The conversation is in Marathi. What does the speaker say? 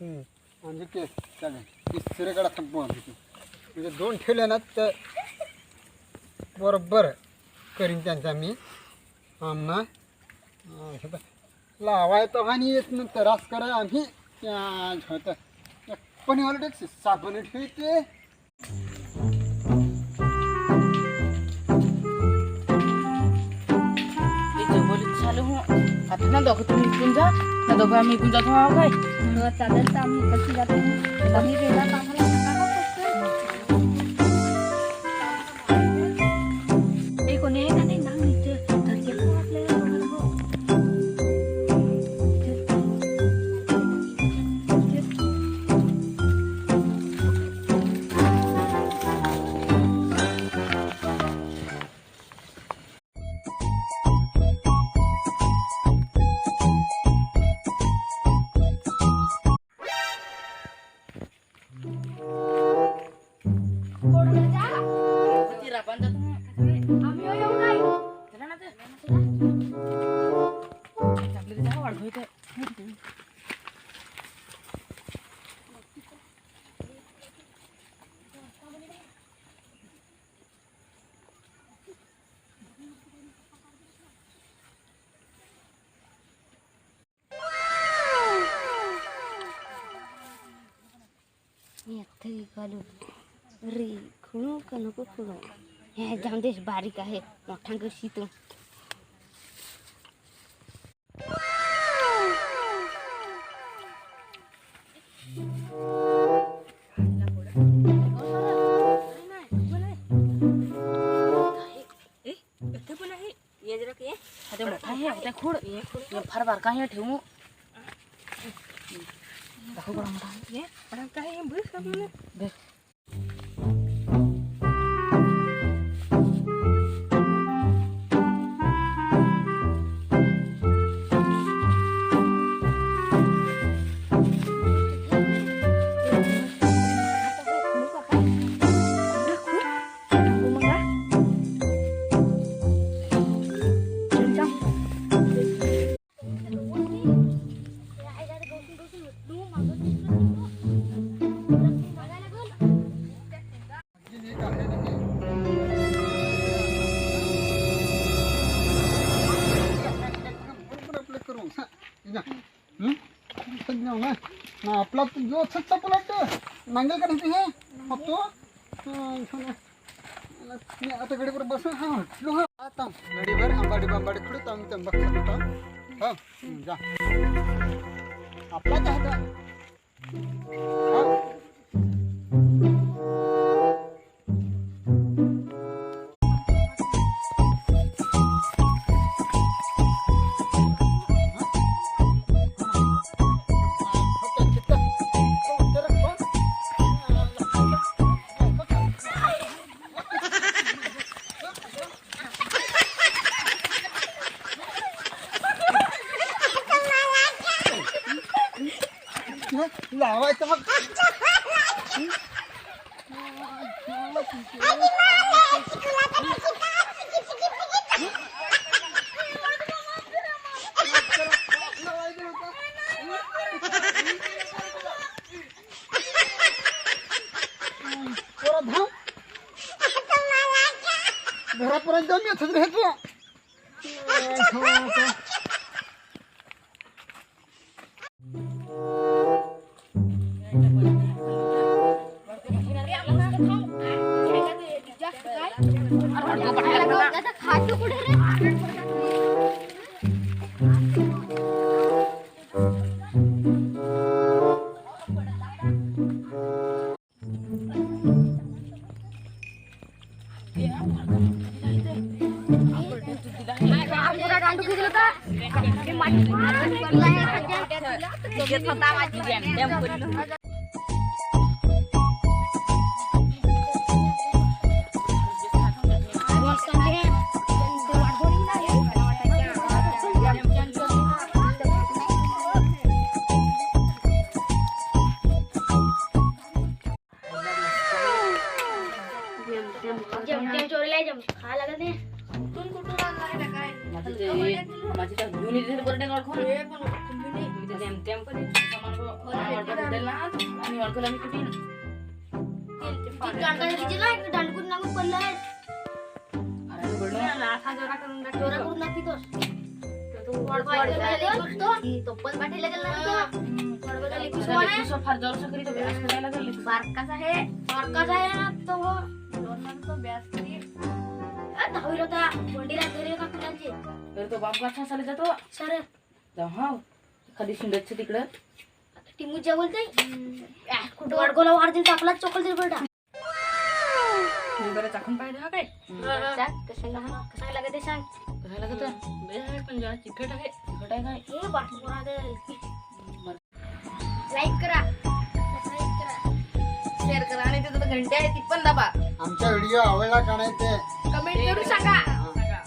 म्हणजे ते चालेल तिसरीकडे संपवून म्हणजे 2 ठेवले ना तर बरोबर करीन त्यांचा मी आम्हा लावायचं आणि येत नंतर रास करा आम्ही होतं पण ऑलरेडी साबण ठेवते चालू आता ना दोघं तुम्ही इकडून जा ना दोघं आम्ही इकडून जातो हा काय चालेल तर आम्ही कशी जातो आम्ही गेला आम्हाला कोणी आहे का नाही ना इथे घरचे आपल्याला अरे खुणू का नको खुणू हे जामदेश बारीक आहे मोठा कशी तू फार बारका आहे ठेवू दाखव बड़ा मोठा ये बड़ा का है बस आपने देख आपला जो सच्चा पलट नांगल करायचं हे मग तो आता गडीवर बसून हा म्हटलो हा आता गडीवर आंबाडी खडूत आम्ही तंबाख खात होतो हा जा आपला काय हा लावायचं मग घरापर्यंत मी असंच राहायचो माझी तर जुनी बरडे काढ खोल हे पण जेम तेम पण सामान पडेल ना आणि ओळखला मी कुठे दांडकून नागून पडलाय अरे बोललो असा जोरा करून दाखवितोस तो पण पाठीला गेला फार जोर करी तो व्यास करायला लागली बारकाच आहे ना तो ब्यास करी दहावीला होता बोंडीला घरी का कुणाची तर तो बाप का साले जातो सर जाऊ हा खाली शिंदच तिकडं टिमूच्या बोलते कुठं वाडगोला वाढतील तर आपलाच चोकल दिल बेटा बरं चाखून पाहिजे हा काय कसा लागत ते सांग कसं लागत पण जरा चिकट आहे काय हे बाटली लाईक करा शेअर करा आणि तिथं घंटे आहे ती पण दाबा आमचा व्हिडिओ आवडला का नाही ते कमेंट करून सांगा